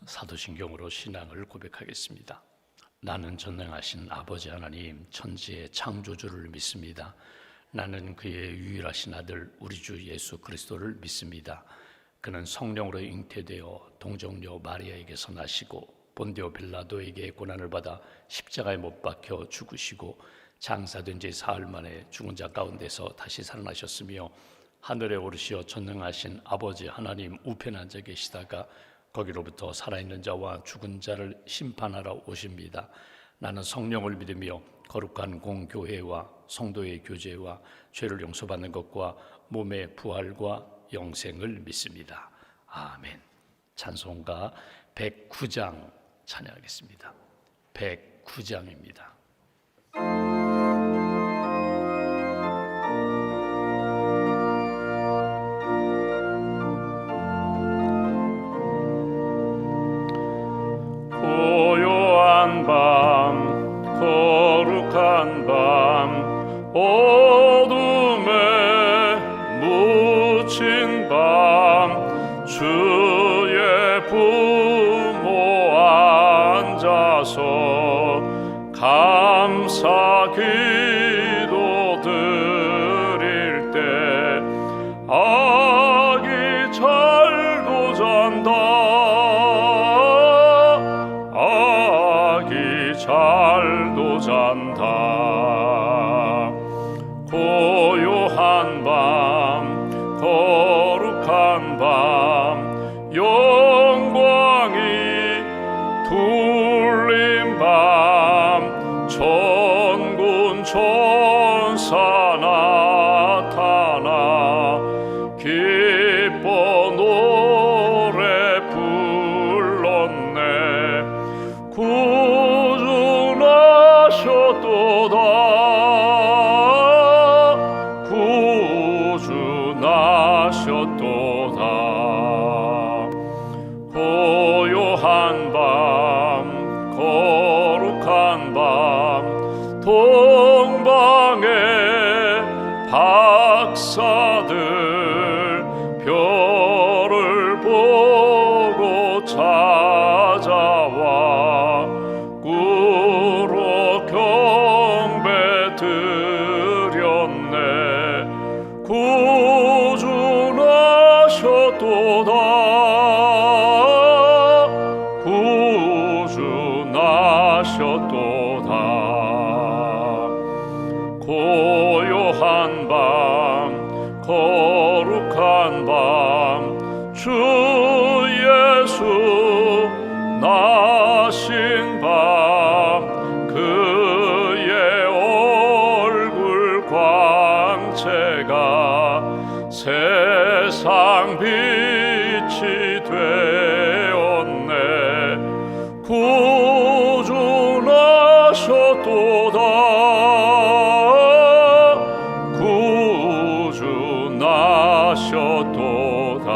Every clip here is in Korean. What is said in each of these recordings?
사도신경으로 신앙을 고백하겠습니다. 나는 전능하신 아버지 하나님 천지의 창조주를 믿습니다. 나는 그의 유일하신 아들 우리 주 예수 그리스도를 믿습니다. 그는 성령으로 잉태되어 동정녀 마리아에게서 나시고 본디오 빌라도에게 고난을 받아 십자가에 못 박혀 죽으시고 장사된 지 사흘 만에 죽은 자 가운데서 다시 살아나셨으며 하늘에 오르시어 전능하신 아버지 하나님 우편에 앉아 계시다가 거기로부터 살아있는 자와 죽은 자를 심판하러 오십니다. 나는 성령을 믿으며 거룩한 공교회와 성도의 교제와 죄를 용서받는 것과 몸의 부활과 영생을 믿습니다. 아멘. 찬송가 109장 찬양하겠습니다. 109장입니다. 고요한 밤, 거룩한 밤, 어둠에 묻힌 밤, 주의 부모 앉아서 감사 기도 드릴 때 아기 잘도 잔다, 아기 잘도 잔다. 고요한 밤, 거룩한 밤, 영광이 둘린 밤, 천군 천사 나타나 기뻐 노래 불렀네. 구주나셨도다, 구주나셨도다. 고요한 밤, 거룩한 밤, 동방의 박사들 별을 보고 찾아와 꾸러 경배 드렸네. 구주나셨도다, 구주나셨도다. 고요한 밤, 거룩한 밤, 주 예수 나신 밤, 그의 얼굴 광채가 세상 빛이 되었네. 구주나셨도다, 구주나셨도다.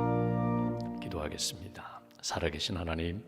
아멘. 기도하겠습니다. 살아계신 하나님,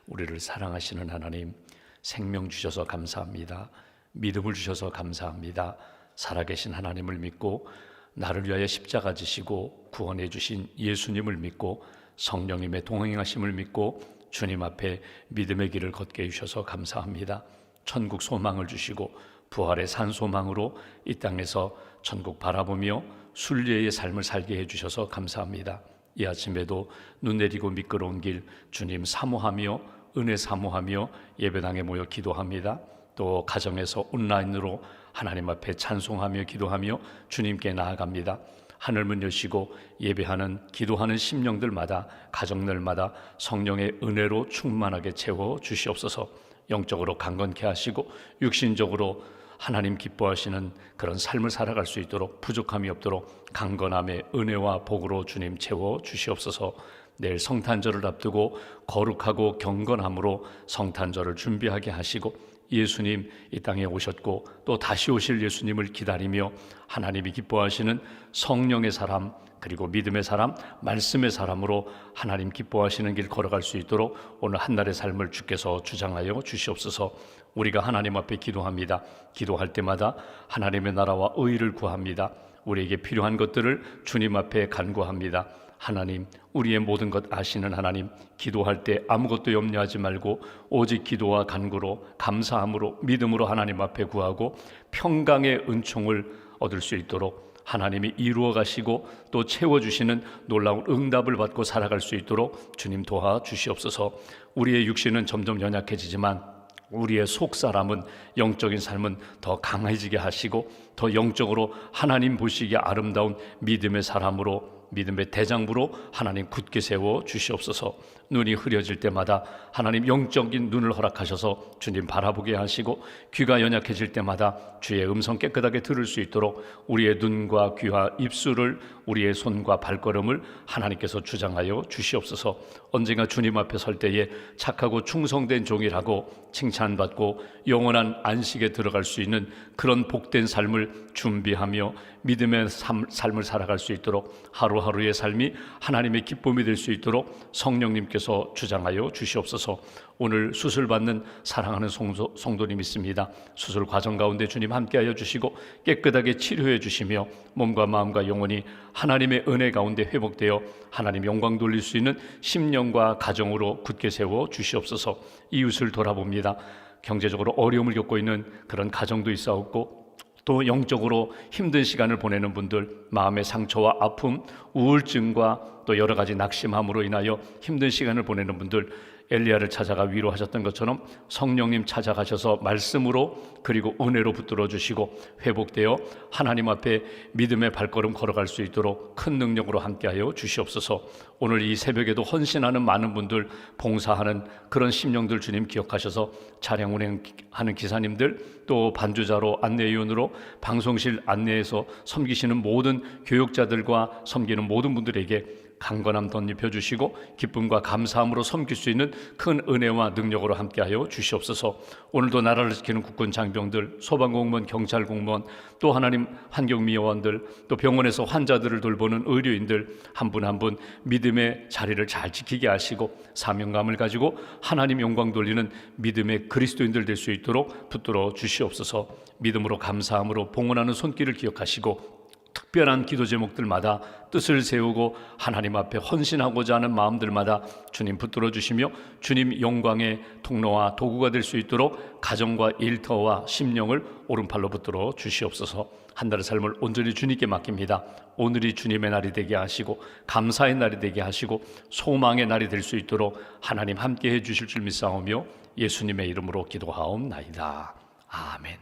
우리를 사랑하시는 하나님, 생명 주셔서 감사합니다. 믿음을 주셔서 감사합니다. 살아계신 하나님을 믿고 나를 위하여 십자가 지시고 구원해 주신 예수님을 믿고 성령님의 동행하심을 믿고 주님 앞에 믿음의 길을 걷게 해주셔서 감사합니다. 천국 소망을 주시고 부활의 산 소망으로 이 땅에서 천국 바라보며 순례의 삶을 살게 해주셔서 감사합니다. 이 아침에도 눈 내리고 미끄러운 길 주님 사모하며 은혜 사모하며 예배당에 모여 기도합니다. 또 가정에서 온라인으로 하나님 앞에 찬송하며 기도하며 주님께 나아갑니다. 하늘문 여시고 예배하는 기도하는 심령들마다 가정들마다 성령의 은혜로 충만하게 채워 주시옵소서. 영적으로 강건케 하시고 육신적으로 하나님 기뻐하시는 그런 삶을 살아갈 수 있도록 부족함이 없도록 강건함의 은혜와 복으로 주님 채워 주시옵소서. 내일 성탄절을 앞두고 거룩하고 경건함으로 성탄절을 준비하게 하시고 예수님 이 땅에 오셨고 또 다시 오실 예수님을 기다리며 하나님이 기뻐하시는 성령의 사람 그리고 믿음의 사람, 말씀의 사람으로 하나님 기뻐하시는 길 걸어갈 수 있도록 오늘 한 날의 삶을 주께서 주장하여 주시옵소서. 우리가 하나님 앞에 기도합니다. 기도할 때마다 하나님의 나라와 의를 구합니다. 우리에게 필요한 것들을 주님 앞에 간구합니다. 하나님, 우리의 모든 것 아시는 하나님, 기도할 때 아무것도 염려하지 말고 오직 기도와 간구로 감사함으로 믿음으로 하나님 앞에 구하고 평강의 은총을 얻을 수 있도록 하나님이 이루어 가시고 또 채워주시는 놀라운 응답을 받고 살아갈 수 있도록 주님 도와주시옵소서. 우리의 육신은 점점 연약해지지만 우리의 속사람은 영적인 삶은 더 강해지게 하시고 더 영적으로 하나님 보시기에 아름다운 믿음의 사람으로 믿음의 대장부로 하나님 굳게 세워 주시옵소서. 눈이 흐려질 때마다 하나님 영적인 눈을 허락하셔서 주님 바라보게 하시고, 귀가 연약해질 때마다 주의 음성 깨끗하게 들을 수 있도록 우리의 눈과 귀와 입술을, 우리의 손과 발걸음을 하나님께서 주장하여 주시옵소서. 언젠가 주님 앞에 설 때에 착하고 충성된 종이라고 칭찬받고 영원한 안식에 들어갈 수 있는 그런 복된 삶을 준비하며 믿음의 삶을 살아갈 수 있도록, 하루하루의 삶이 하나님의 기쁨이 될 수 있도록 성령님께서 주장하여 주시옵소서. 오늘 수술받는 사랑하는 성도님 있습니다. 수술 과정 가운데 주님 함께하여 주시고 깨끗하게 치료해 주시며 몸과 마음과 영혼이 하나님의 은혜 가운데 회복되어 하나님 영광 돌릴 수 있는 심령과 가정으로 굳게 세워 주시옵소서. 이웃을 돌아봅니다. 경제적으로 어려움을 겪고 있는 그런 가정도 있사옵고, 또 영적으로 힘든 시간을 보내는 분들, 마음의 상처와 아픔, 우울증과 또 여러 가지 낙심함으로 인하여 힘든 시간을 보내는 분들, 엘리야를 찾아가 위로하셨던 것처럼 성령님 찾아가셔서 말씀으로 그리고 은혜로 붙들어 주시고 회복되어 하나님 앞에 믿음의 발걸음 걸어갈 수 있도록 큰 능력으로 함께하여 주시옵소서. 오늘 이 새벽에도 헌신하는 많은 분들, 봉사하는 그런 심령들 주님 기억하셔서 차량 운행하는 기사님들, 또 반주자로 안내위원으로 방송실 안내에서 섬기시는 모든 교육자들과 섬기는 모든 분들에게 강건함 덧입혀 주시고 기쁨과 감사함으로 섬길 수 있는 큰 은혜와 능력으로 함께하여 주시옵소서. 오늘도 나라를 지키는 국군 장병들, 소방공무원, 경찰공무원, 또 하나님 환경미화원들, 또 병원에서 환자들을 돌보는 의료인들 한 분 한 분 믿음의 자리를 잘 지키게 하시고 사명감을 가지고 하나님 영광 돌리는 믿음의 그리스도인들 될 수 있도록 붙들어 주시옵소서. 믿음으로 감사함으로 봉헌하는 손길을 기억하시고 특별한 기도 제목들마다 뜻을 세우고 하나님 앞에 헌신하고자 하는 마음들마다 주님 붙들어 주시며 주님 영광의 통로와 도구가 될 수 있도록 가정과 일터와 심령을 오른팔로 붙들어 주시옵소서. 한 달의 삶을 온전히 주님께 맡깁니다. 오늘이 주님의 날이 되게 하시고 감사의 날이 되게 하시고 소망의 날이 될 수 있도록 하나님 함께해 주실 줄 믿사오며 예수님의 이름으로 기도하옵나이다. 아멘.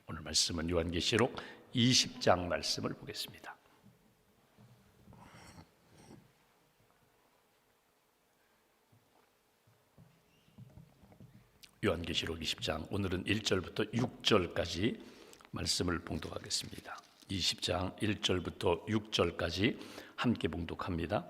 오늘 말씀은 요한계시록 20장 말씀을 보겠습니다. 요한계시록 20장, 오늘은 1절부터 6절까지 말씀을 봉독하겠습니다. 20장 1절부터 6절까지 함께 봉독합니다.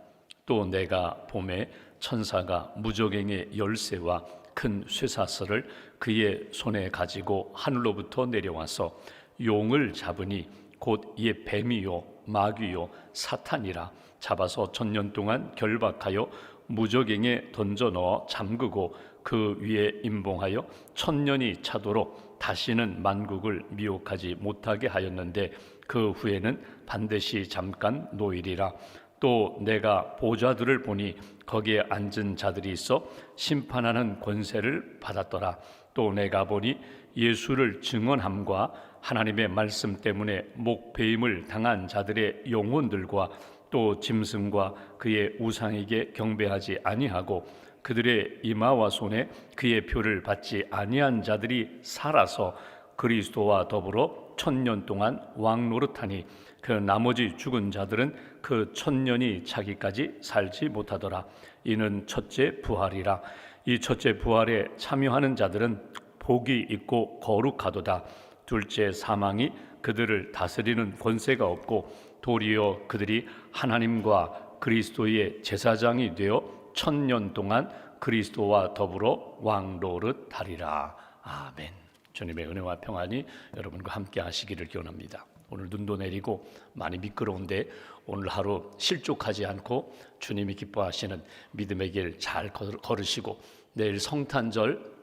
또 내가 봄에 천사가 무저갱의 열쇠와 큰 쇠사슬을 그의 손에 가지고 하늘로부터 내려와서 용을 잡으니 곧 이에 뱀이요 마귀요 사탄이라 잡아서 1000년 동안 결박하여 무저갱에 던져 넣어 잠그고 그 위에 임봉하여 1000년이 차도록 다시는 만국을 미혹하지 못하게 하였는데 그 후에는 반드시 잠깐 노일이라. 또 내가 보좌들을 보니 거기에 앉은 자들이 있어 심판하는 권세를 받았더라. 또 내가 보니 예수를 증언함과 하나님의 말씀 때문에 목배임을 당한 자들의 영혼들과 또 짐승과 그의 우상에게 경배하지 아니하고 그들의 이마와 손에 그의 표를 받지 아니한 자들이 살아서 그리스도와 더불어 1000년 동안 왕노릇하니 그 나머지 죽은 자들은 그 1000년이 차기까지 살지 못하더라. 이는 첫째 부활이라. 이 첫째 부활에 참여하는 자들은 복이 있고 거룩하도다. 둘째 사망이 그들을 다스리는 권세가 없고 도리어 그들이 하나님과 그리스도의 제사장이 되어 1000년 동안 그리스도와 더불어 왕노릇하리라. 아멘. 주님의 은혜와 평안이 여러분과 함께 하시기를 기원합니다. 오늘 눈도 내리고 많이 미끄러운데 오늘 하루 실족하지 않고 주님이 기뻐하시는 믿음의 길 잘 걸으시고 내일 성탄절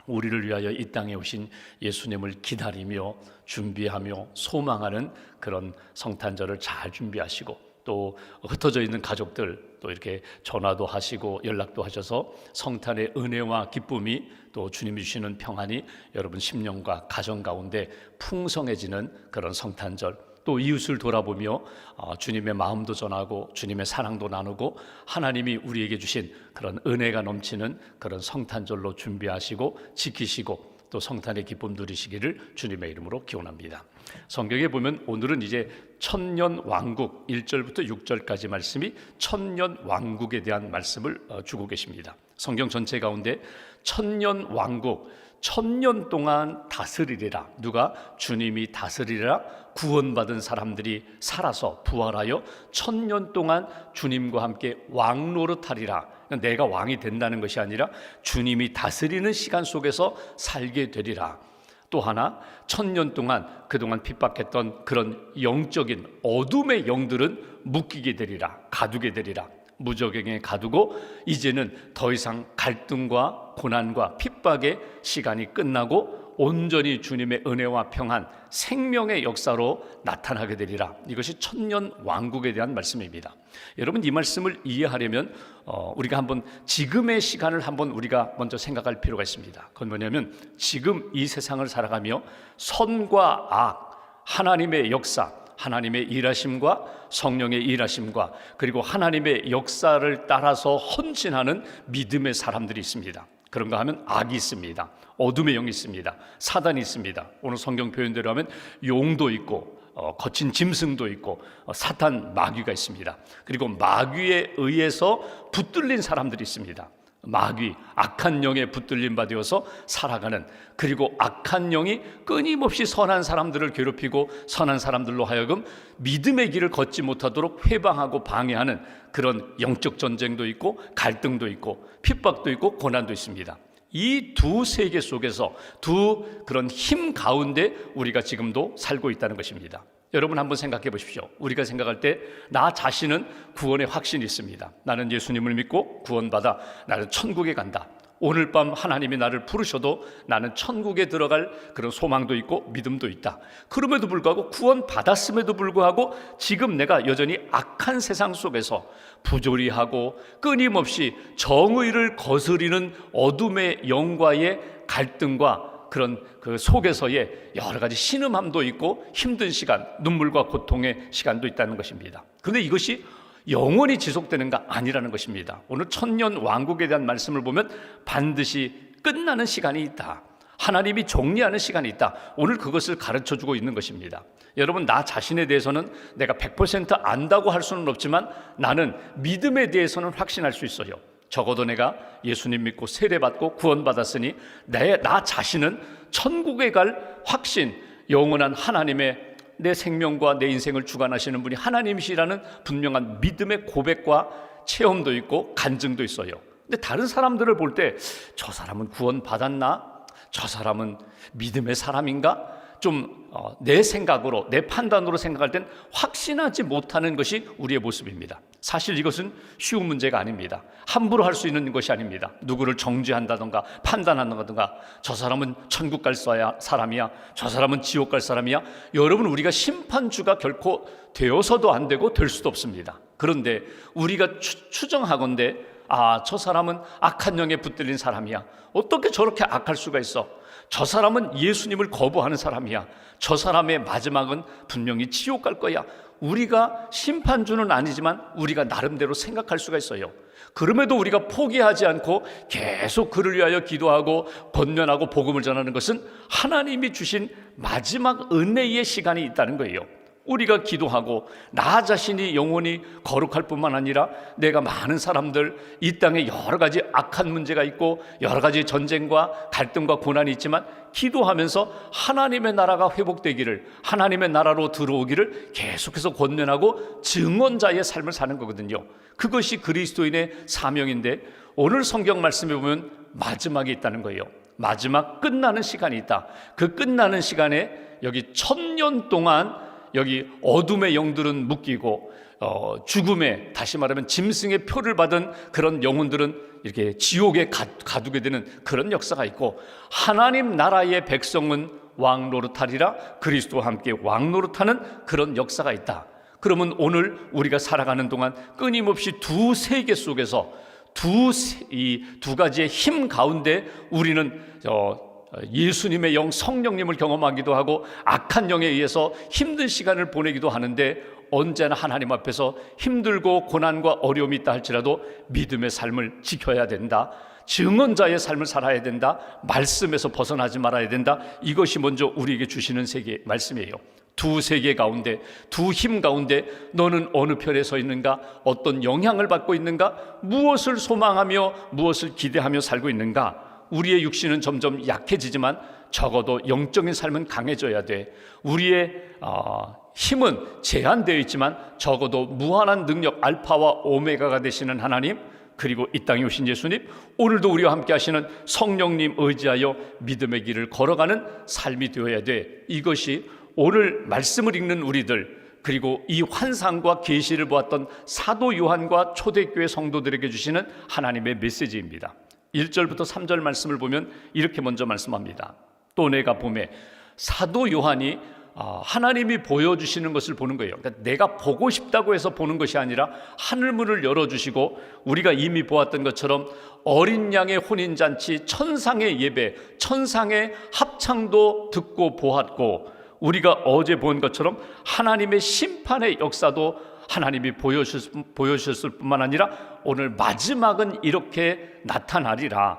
우리를 위하여 이 땅에 오신 예수님을 기다리며 준비하며 소망하는 그런 성탄절을 잘 준비하시고 또 흩어져 있는 가족들 또 이렇게 전화도 하시고 연락도 하셔서 성탄의 은혜와 기쁨이 또 주님이 주시는 평안이 여러분 심령과 가정 가운데 풍성해지는 그런 성탄절, 또 이웃을 돌아보며 주님의 마음도 전하고 주님의 사랑도 나누고 하나님이 우리에게 주신 그런 은혜가 넘치는 그런 성탄절로 준비하시고 지키시고 또 성탄의 기쁨 누리시기를 주님의 이름으로 기원합니다. 성경에 보면 오늘은 이제 천년 왕국 1절부터 6절까지 말씀이 천년 왕국에 대한 말씀을 주고 계십니다. 성경 전체 가운데 천년 왕국, 천년 동안 다스리리라. 누가? 주님이 다스리리라. 구원받은 사람들이 살아서 부활하여 천년 동안 주님과 함께 왕노릇하리라. 내가 왕이 된다는 것이 아니라 주님이 다스리는 시간 속에서 살게 되리라. 또 하나, 천년 동안 그동안 핍박했던 그런 영적인 어둠의 영들은 묶이게 되리라. 가두게 되리라. 무적행에 가두고 이제는 더 이상 갈등과 고난과 핍박의 시간이 끝나고 온전히 주님의 은혜와 평안, 생명의 역사로 나타나게 되리라. 이것이 천년 왕국에 대한 말씀입니다. 여러분, 이 말씀을 이해하려면 우리가 한번 지금의 시간을 한번 우리가 먼저 생각할 필요가 있습니다. 그건 뭐냐면 지금 이 세상을 살아가며 선과 악, 하나님의 역사, 하나님의 일하심과 성령의 일하심과 그리고 하나님의 역사를 따라서 헌신하는 믿음의 사람들이 있습니다. 그런가 하면 악이 있습니다. 어둠의 영이 있습니다. 사단이 있습니다. 오늘 성경 표현대로 하면 용도 있고 거친 짐승도 있고 사탄 마귀가 있습니다. 그리고 마귀에 의해서 붙들린 사람들이 있습니다. 마귀, 악한 영에 붙들린 바 되어서 살아가는, 그리고 악한 영이 끊임없이 선한 사람들을 괴롭히고 선한 사람들로 하여금 믿음의 길을 걷지 못하도록 회방하고 방해하는 그런 영적 전쟁도 있고 갈등도 있고 핍박도 있고 고난도 있습니다. 이 두 세계 속에서 두 그런 힘 가운데 우리가 지금도 살고 있다는 것입니다. 여러분 한번 생각해 보십시오. 우리가 생각할 때 나 자신은 구원의 확신이 있습니다. 나는 예수님을 믿고 구원받아 나는 천국에 간다. 오늘 밤 하나님이 나를 부르셔도 나는 천국에 들어갈 그런 소망도 있고 믿음도 있다. 그럼에도 불구하고 구원받았음에도 불구하고 지금 내가 여전히 악한 세상 속에서 부조리하고 끊임없이 정의를 거스리는 어둠의 영과의 갈등과 그런 그 속에서의 여러 가지 신음함도 있고 힘든 시간, 눈물과 고통의 시간도 있다는 것입니다. 그런데 이것이 영원히 지속되는가? 아니라는 것입니다. 오늘 천년 왕국에 대한 말씀을 보면 반드시 끝나는 시간이 있다. 하나님이 정리하는 시간이 있다. 오늘 그것을 가르쳐주고 있는 것입니다. 여러분, 나 자신에 대해서는 내가 100% 안다고 할 수는 없지만 나는 믿음에 대해서는 확신할 수 있어요. 적어도 내가 예수님 믿고 세례받고 구원받았으니 나 자신은 천국에 갈 확신, 영원한 하나님의 내 생명과 내 인생을 주관하시는 분이 하나님이시라는 분명한 믿음의 고백과 체험도 있고 간증도 있어요. 근데 다른 사람들을 볼 때 저 사람은 구원받았나? 저 사람은 믿음의 사람인가? 좀 내 생각으로, 내 판단으로 생각할 땐 확신하지 못하는 것이 우리의 모습입니다. 사실 이것은 쉬운 문제가 아닙니다. 함부로 할 수 있는 것이 아닙니다. 누구를 정죄한다던가 판단한다던가 저 사람은 천국 갈 사람이야, 저 사람은 지옥 갈 사람이야. 여러분, 우리가 심판주가 결코 되어서도 안 되고 될 수도 없습니다. 그런데 우리가 추정하건대 저 사람은 악한 영에 붙들린 사람이야. 어떻게 저렇게 악할 수가 있어? 저 사람은 예수님을 거부하는 사람이야. 저 사람의 마지막은 분명히 지옥 갈 거야. 우리가 심판주는 아니지만 우리가 나름대로 생각할 수가 있어요. 그럼에도 우리가 포기하지 않고 계속 그를 위하여 기도하고 권면하고 복음을 전하는 것은 하나님이 주신 마지막 은혜의 시간이 있다는 거예요. 우리가 기도하고 나 자신이 영원히 거룩할 뿐만 아니라 내가 많은 사람들, 이 땅에 여러 가지 악한 문제가 있고 여러 가지 전쟁과 갈등과 고난이 있지만 기도하면서 하나님의 나라가 회복되기를, 하나님의 나라로 들어오기를 계속해서 권면하고 증언자의 삶을 사는 거거든요. 그것이 그리스도인의 사명인데 오늘 성경 말씀에 보면 마지막이 있다는 거예요. 마지막 끝나는 시간이 있다. 그 끝나는 시간에 여기 1000년 동안 여기 어둠의 영들은 묶이고 죽음의, 다시 말하면 짐승의 표를 받은 그런 영혼들은 이렇게 지옥에 가두게 되는 그런 역사가 있고, 하나님 나라의 백성은 왕노릇하리라, 그리스도와 함께 왕노릇하는 그런 역사가 있다. 그러면 오늘 우리가 살아가는 동안 끊임없이 두 세계 속에서 이 두 가지의 힘 가운데 우리는 예수님의 영, 성령님을 경험하기도 하고 악한 영에 의해서 힘든 시간을 보내기도 하는데, 언제나 하나님 앞에서 힘들고 고난과 어려움이 있다 할지라도 믿음의 삶을 지켜야 된다. 증언자의 삶을 살아야 된다. 말씀에서 벗어나지 말아야 된다. 이것이 먼저 우리에게 주시는 세계 말씀이에요. 두 세계 가운데, 두 힘 가운데 너는 어느 편에 서 있는가? 어떤 영향을 받고 있는가? 무엇을 소망하며 무엇을 기대하며 살고 있는가? 우리의 육신은 점점 약해지지만 적어도 영적인 삶은 강해져야 돼. 우리의 힘은 제한되어 있지만 적어도 무한한 능력 알파와 오메가가 되시는 하나님, 그리고 이 땅에 오신 예수님, 오늘도 우리와 함께 하시는 성령님 의지하여 믿음의 길을 걸어가는 삶이 되어야 돼. 이것이 오늘 말씀을 읽는 우리들, 그리고 이 환상과 계시를 보았던 사도 요한과 초대교회 성도들에게 주시는 하나님의 메시지입니다. 1절부터 3절 말씀을 보면 이렇게 먼저 말씀합니다. 또 내가 보매, 사도 요한이 하나님이 보여주시는 것을 보는 거예요. 그러니까 내가 보고 싶다고 해서 보는 것이 아니라 하늘문을 열어주시고, 우리가 이미 보았던 것처럼 어린 양의 혼인잔치, 천상의 예배, 천상의 합창도 듣고 보았고, 우리가 어제 본 것처럼 하나님의 심판의 역사도 하나님이 보여주셨을 뿐만 아니라 오늘 마지막은 이렇게 나타나리라.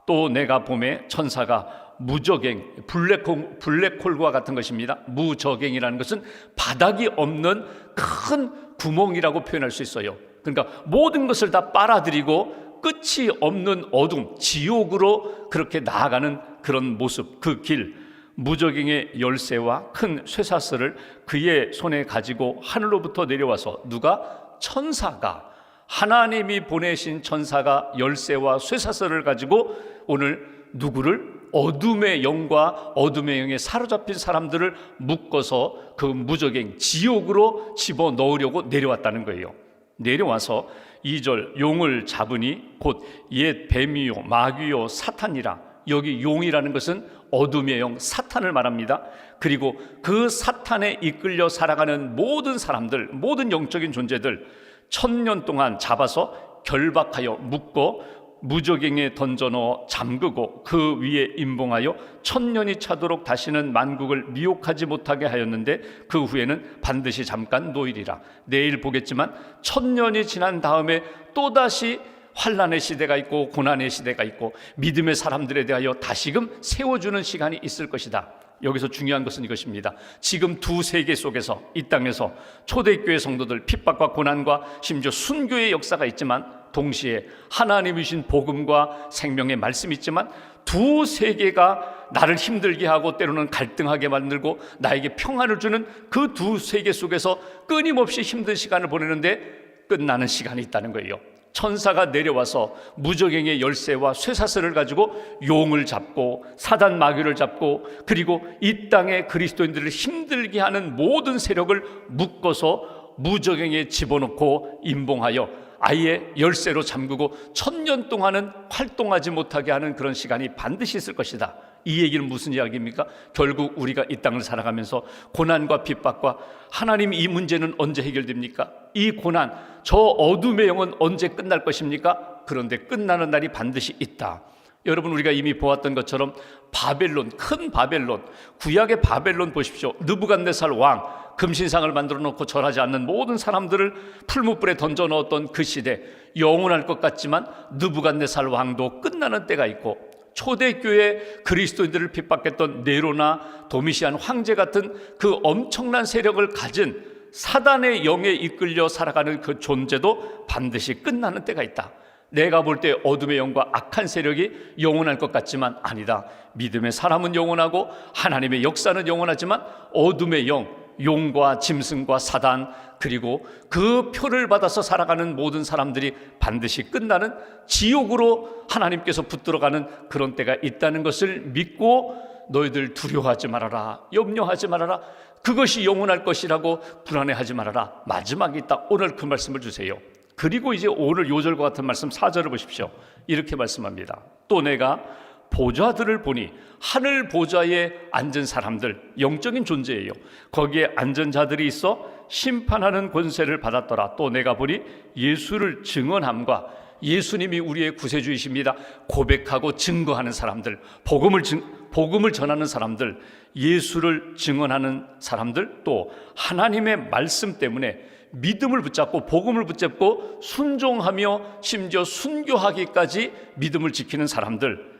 또 내가 보매 천사가 무저갱, 블랙홀과 같은 것입니다. 무저갱이라는 것은 바닥이 없는 큰 구멍이라고 표현할 수 있어요. 그러니까 모든 것을 다 빨아들이고 끝이 없는 어둠, 지옥으로 그렇게 나아가는 그런 모습, 그 길, 무저갱의 열쇠와 큰 쇠사슬을 그의 손에 가지고 하늘로부터 내려와서, 누가? 천사가, 하나님이 보내신 천사가 열쇠와 쇠사슬을 가지고 오늘 누구를? 어둠의 영과 어둠의 영에 사로잡힌 사람들을 묶어서 그 무저갱 지옥으로 집어넣으려고 내려왔다는 거예요. 내려와서 2절, 용을 잡으니 곧 옛 뱀이요 마귀요 사탄이라. 여기 용이라는 것은 어둠의 영 사탄을 말합니다. 그리고 그 사탄에 이끌려 살아가는 모든 사람들, 모든 영적인 존재들 1000년 동안 잡아서 결박하여 묶어 무저갱에 던져넣어 잠그고 그 위에 임봉하여 1000년이 차도록 다시는 만국을 미혹하지 못하게 하였는데, 그 후에는 반드시 잠깐 노일이라. 내일 보겠지만 1000년이 지난 다음에 또다시 환난의 시대가 있고 고난의 시대가 있고 믿음의 사람들에 대하여 다시금 세워주는 시간이 있을 것이다. 여기서 중요한 것은 이것입니다. 지금 두 세계 속에서, 이 땅에서 초대교회 성도들 핍박과 고난과 심지어 순교의 역사가 있지만, 동시에 하나님이신 복음과 생명의 말씀이 있지만, 두 세계가 나를 힘들게 하고 때로는 갈등하게 만들고 나에게 평안을 주는 그 두 세계 속에서 끊임없이 힘든 시간을 보내는데 끝나는 시간이 있다는 거예요. 천사가 내려와서 무저갱의 열쇠와 쇠사슬을 가지고 용을 잡고 사단 마귀를 잡고, 그리고 이 땅의 그리스도인들을 힘들게 하는 모든 세력을 묶어서 무저갱에 집어넣고 임봉하여 아예 열쇠로 잠그고 1000년 동안은 활동하지 못하게 하는 그런 시간이 반드시 있을 것이다. 이 얘기는 무슨 이야기입니까? 결국 우리가 이 땅을 살아가면서 고난과 핍박과, 하나님 이 문제는 언제 해결됩니까? 이 고난, 저 어둠의 영은 언제 끝날 것입니까? 그런데 끝나는 날이 반드시 있다. 여러분, 우리가 이미 보았던 것처럼 바벨론, 큰 바벨론, 구약의 바벨론 보십시오. 느부갓네살 왕, 금신상을 만들어 놓고 절하지 않는 모든 사람들을 풀무불에 던져 넣었던 그 시대, 영원할 것 같지만 느부갓네살 왕도 끝나는 때가 있고, 초대교회 그리스도인들을 핍박했던 네로나 도미시안 황제 같은 그 엄청난 세력을 가진 사단의 영에 이끌려 살아가는 그 존재도 반드시 끝나는 때가 있다. 내가 볼 때 어둠의 영과 악한 세력이 영원할 것 같지만 아니다. 믿음의 사람은 영원하고 하나님의 역사는 영원하지만 어둠의 영, 용과 짐승과 사단, 그리고 그 표를 받아서 살아가는 모든 사람들이 반드시 끝나는 지옥으로 하나님께서 붙들어가는 그런 때가 있다는 것을 믿고, 너희들 두려워하지 말아라, 염려하지 말아라, 그것이 영원할 것이라고 불안해하지 말아라. 마지막이 있다. 오늘 그 말씀을 주세요. 그리고 이제 오늘 요절과 같은 말씀 4절을 보십시오. 이렇게 말씀합니다. 또 내가 보좌들을 보니, 하늘 보좌에 앉은 사람들, 영적인 존재예요. 거기에 앉은 자들이 있어 심판하는 권세를 받았더라. 또 내가 보니 예수를 증언함과, 예수님이 우리의 구세주이십니다, 고백하고 증거하는 사람들, 복음을 전하는 사람들, 예수를 증언하는 사람들, 또 하나님의 말씀 때문에 믿음을 붙잡고 복음을 붙잡고 순종하며 심지어 순교하기까지 믿음을 지키는 사람들,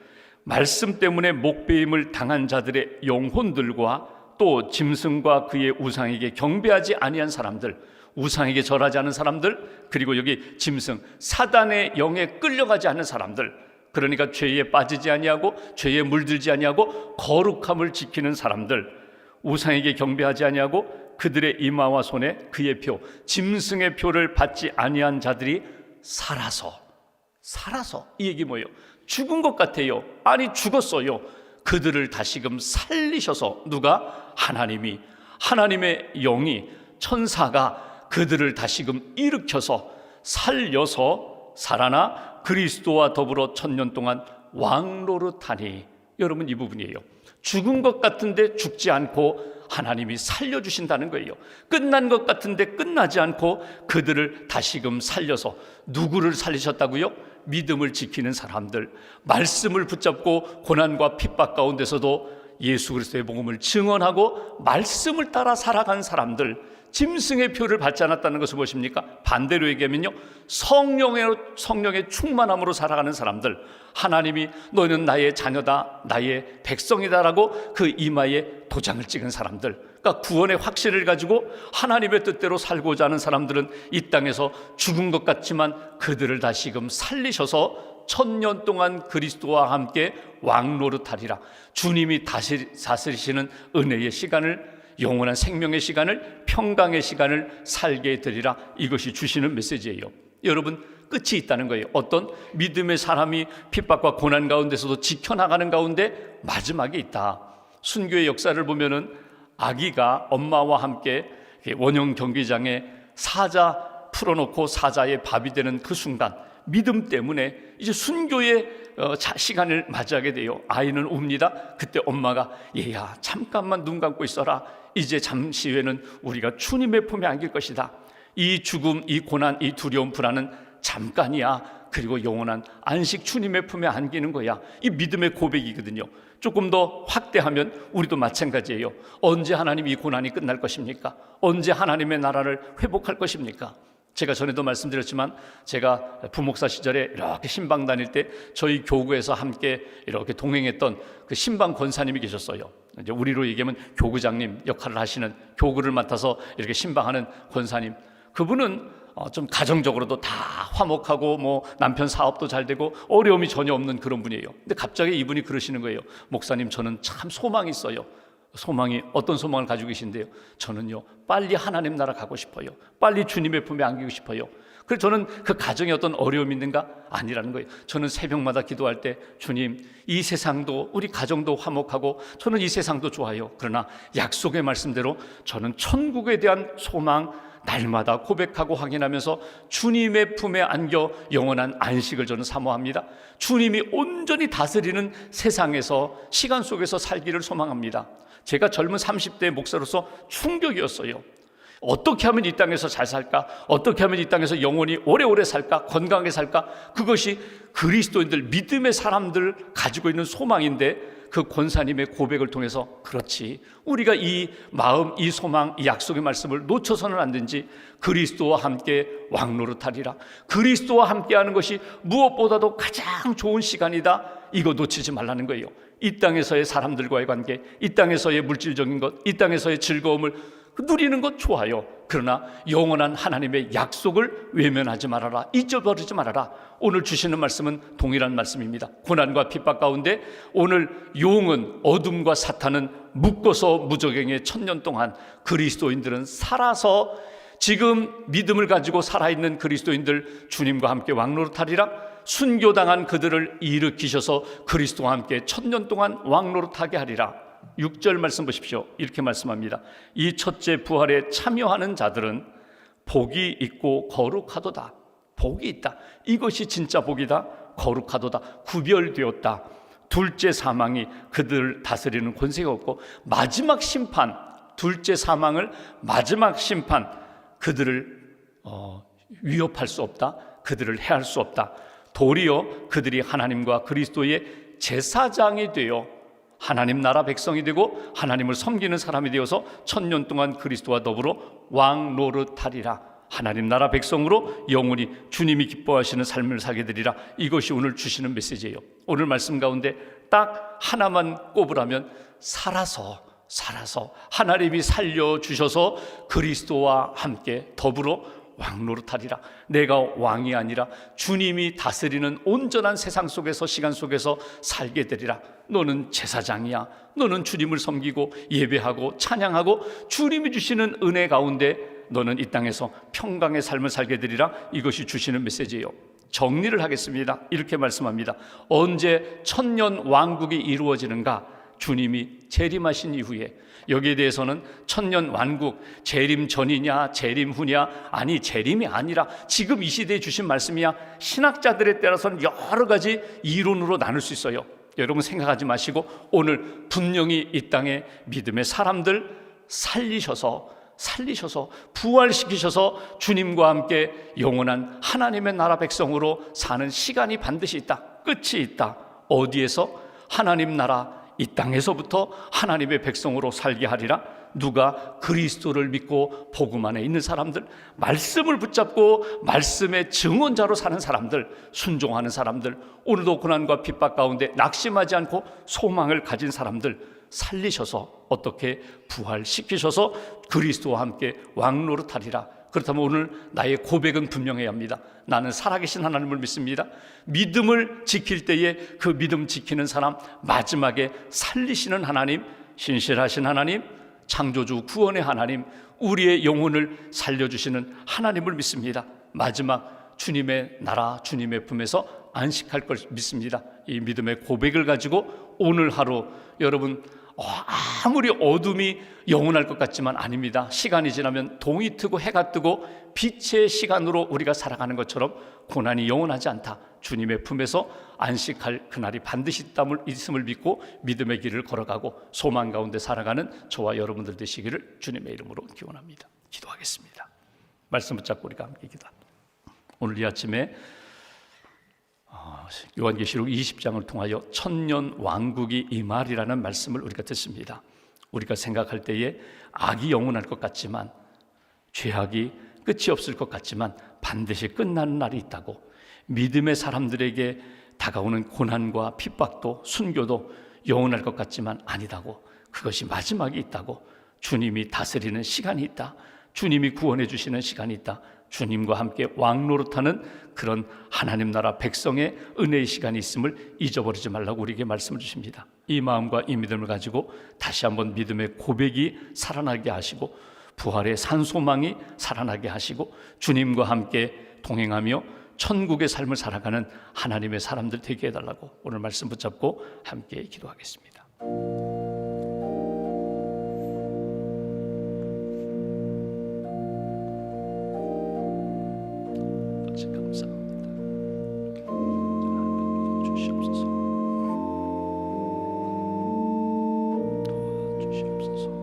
말씀 때문에 목배임을 당한 자들의 영혼들과 또 짐승과 그의 우상에게 경배하지 아니한 사람들, 우상에게 절하지 않은 사람들, 그리고 여기 짐승 사단의 영에 끌려가지 않는 사람들, 그러니까 죄에 빠지지 아니하고 죄에 물들지 아니하고 거룩함을 지키는 사람들, 우상에게 경배하지 아니하고 그들의 이마와 손에 그의 표, 짐승의 표를 받지 아니한 자들이 살아서 이 얘기 뭐예요? 죽은 것 같아요. 아니 죽었어요. 그들을 다시금 살리셔서, 누가? 하나님이, 하나님의 영이, 천사가 그들을 다시금 일으켜서 살려서 살아나 그리스도와 더불어 1000년 동안 왕노릇하니. 여러분, 이 부분이에요. 죽은 것 같은데 죽지 않고 하나님이 살려주신다는 거예요. 끝난 것 같은데 끝나지 않고 그들을 다시금 살려서, 누구를 살리셨다고요? 믿음을 지키는 사람들, 말씀을 붙잡고 고난과 핍박 가운데서도 예수 그리스도의 복음을 증언하고 말씀을 따라 살아간 사람들, 짐승의 표를 받지 않았다는 것을 무엇입니까? 반대로 얘기하면요, 성령의 충만함으로 살아가는 사람들, 하나님이 너희는 나의 자녀다, 나의 백성이다라고 그 이마에 도장을 찍은 사람들, 그러니까 구원의 확신을 가지고 하나님의 뜻대로 살고자 하는 사람들은 이 땅에서 죽은 것 같지만 그들을 다시금 살리셔서 1000년 동안 그리스도와 함께 왕노릇하리라. 주님이 다시 다스리시는 은혜의 시간을, 영원한 생명의 시간을, 평강의 시간을 살게 되리라. 이것이 주시는 메시지예요. 여러분, 끝이 있다는 거예요. 어떤 믿음의 사람이 핍박과 고난 가운데서도 지켜나가는 가운데 마지막이 있다. 순교의 역사를 보면은 아기가 엄마와 함께 원형 경기장에 사자 풀어놓고 사자의 밥이 되는 그 순간, 믿음 때문에 이제 순교의 시간을 맞이하게 돼요. 아이는 웁니다. 그때 엄마가, 얘야 잠깐만 눈 감고 있어라. 이제 잠시 후에는 우리가 주님의 품에 안길 것이다. 이 죽음, 이 고난, 이 두려움, 불안은 잠깐이야. 그리고 영원한 안식 주님의 품에 안기는 거야. 이 믿음의 고백이거든요. 조금 더 확대하면 우리도 마찬가지예요. 언제 하나님 이 고난이 끝날 것입니까? 언제 하나님의 나라를 회복할 것입니까? 제가 전에도 말씀드렸지만, 제가 부목사 시절에 이렇게 신방 다닐 때 저희 교구에서 함께 이렇게 동행했던 그 신방 권사님이 계셨어요. 이제 우리로 얘기하면 교구장님 역할을 하시는, 교구를 맡아서 이렇게 신방하는 권사님. 그분은 좀 가정적으로도 다 화목하고 뭐 남편 사업도 잘 되고 어려움이 전혀 없는 그런 분이에요. 근데 갑자기 이분이 그러시는 거예요. 목사님, 저는 참 소망이 있어요. 소망이, 어떤 소망을 가지고 계신데요? 저는요, 빨리 하나님 나라 가고 싶어요. 빨리 주님의 품에 안기고 싶어요. 그래서 저는 그 가정에 어떤 어려움이 있는가? 아니라는 거예요. 저는 새벽마다 기도할 때, 주님, 이 세상도, 우리 가정도 화목하고 저는 이 세상도 좋아요. 그러나 약속의 말씀대로 저는 천국에 대한 소망 날마다 고백하고 확인하면서 주님의 품에 안겨 영원한 안식을 저는 사모합니다. 주님이 온전히 다스리는 세상에서, 시간 속에서 살기를 소망합니다. 제가 젊은 30대 목사로서 충격이었어요. 어떻게 하면 이 땅에서 잘 살까? 어떻게 하면 이 땅에서 영원히 오래오래 살까? 건강하게 살까? 그것이 그리스도인들, 믿음의 사람들 가지고 있는 소망인데, 그 권사님의 고백을 통해서, 그렇지, 우리가 이 마음, 이 소망, 이 약속의 말씀을 놓쳐서는 안 되지. 그리스도와 함께 왕노릇하리라. 그리스도와 함께하는 것이 무엇보다도 가장 좋은 시간이다. 이거 놓치지 말라는 거예요. 이 땅에서의 사람들과의 관계, 이 땅에서의 물질적인 것, 이 땅에서의 즐거움을 누리는 것 좋아요. 그러나 영원한 하나님의 약속을 외면하지 말아라. 잊어버리지 말아라. 오늘 주시는 말씀은 동일한 말씀입니다. 고난과 핍박 가운데 오늘 용은, 어둠과 사탄은 묶어서 무저갱의 1000년 동안 그리스도인들은 살아서, 지금 믿음을 가지고 살아있는 그리스도인들 주님과 함께 왕노릇하리라. 순교당한 그들을 일으키셔서 그리스도와 함께 1000년 동안 왕노릇하게 하리라. 6절 말씀 보십시오. 이렇게 말씀합니다. 이 첫째 부활에 참여하는 자들은 복이 있고 거룩하도다. 복이 있다. 이것이 진짜 복이다. 거룩하도다. 구별되었다. 둘째 사망이 그들을 다스리는 권세가 없고, 마지막 심판, 둘째 사망을, 마지막 심판, 그들을 위협할 수 없다. 그들을 해할 수 없다. 도리어 그들이 하나님과 그리스도의 제사장이 되어 하나님 나라 백성이 되고 하나님을 섬기는 사람이 되어서 1000년 동안 그리스도와 더불어 왕노릇하리라. 하나님 나라 백성으로 영원히 주님이 기뻐하시는 삶을 살게 되리라. 이것이 오늘 주시는 메시지예요. 오늘 말씀 가운데 딱 하나만 꼽으라면 살아서 하나님이 살려주셔서 그리스도와 함께 더불어 왕노릇하리라. 내가 왕이 아니라 주님이 다스리는 온전한 세상 속에서, 시간 속에서 살게 되리라. 너는 제사장이야. 너는 주님을 섬기고 예배하고 찬양하고 주님이 주시는 은혜 가운데 너는 이 땅에서 평강의 삶을 살게 되리라. 이것이 주시는 메시지예요. 정리를 하겠습니다. 이렇게 말씀합니다. 언제 천년 왕국이 이루어지는가? 주님이 재림하신 이후에. 여기에 대해서는 천년 왕국, 재림 전이냐 재림 후냐, 아니 재림이 아니라 지금 이 시대에 주신 말씀이야. 신학자들에 따라서는 여러 가지 이론으로 나눌 수 있어요. 여러분 생각하지 마시고 오늘 분명히 이 땅에 믿음의 사람들 살리셔서 부활시키셔서 주님과 함께 영원한 하나님의 나라 백성으로 사는 시간이 반드시 있다. 끝이 있다. 어디에서? 하나님 나라 이 땅에서부터 하나님의 백성으로 살게 하리라. 누가? 그리스도를 믿고 복음 안에 있는 사람들, 말씀을 붙잡고 말씀의 증언자로 사는 사람들, 순종하는 사람들, 오늘도 고난과 핍박 가운데 낙심하지 않고 소망을 가진 사람들 살리셔서 어떻게 부활시키셔서 그리스도와 함께 왕노릇하리라. 그렇다면 오늘 나의 고백은 분명해야 합니다. 나는 살아계신 하나님을 믿습니다. 믿음을 지킬 때에 그 믿음 지키는 사람, 마지막에 살리시는 하나님, 신실하신 하나님, 창조주 구원의 하나님, 우리의 영혼을 살려주시는 하나님을 믿습니다. 마지막 주님의 나라, 주님의 품에서 안식할 걸 믿습니다. 이 믿음의 고백을 가지고 오늘 하루 여러분 아무리 어둠이 영원할 것 같지만 아닙니다. 시간이 지나면 동이 트고 해가 뜨고 빛의 시간으로 우리가 살아가는 것처럼 고난이 영원하지 않다. 주님의 품에서 안식할 그날이 반드시 있음을 믿고 믿음의 길을 걸어가고 소망 가운데 살아가는 저와 여러분들 되시기를 주님의 이름으로 기원합니다. 기도하겠습니다. 말씀 붙잡고 우리가 함께 기도합니다. 오늘 이 아침에 요한계시록 20장을 통하여 천년 왕국이 임하리라는 말씀을 우리가 듣습니다. 우리가 생각할 때에 악이 영원할 것 같지만, 죄악이 끝이 없을 것 같지만 반드시 끝나는 날이 있다고, 믿음의 사람들에게 다가오는 고난과 핍박도 순교도 영원할 것 같지만 아니다고, 그것이 마지막이 있다고, 주님이 다스리는 시간이 있다, 주님이 구원해 주시는 시간이 있다, 주님과 함께 왕노릇하는 그런 하나님 나라 백성의 은혜의 시간이 있음을 잊어버리지 말라고 우리에게 말씀을 주십니다. 이 마음과 이 믿음을 가지고 다시 한번 믿음의 고백이 살아나게 하시고 부활의 산소망이 살아나게 하시고 주님과 함께 동행하며 천국의 삶을 살아가는 하나님의 사람들 되게 해달라고 오늘 말씀 붙잡고 함께 기도하겠습니다. 감사합니다. 주시옵소서.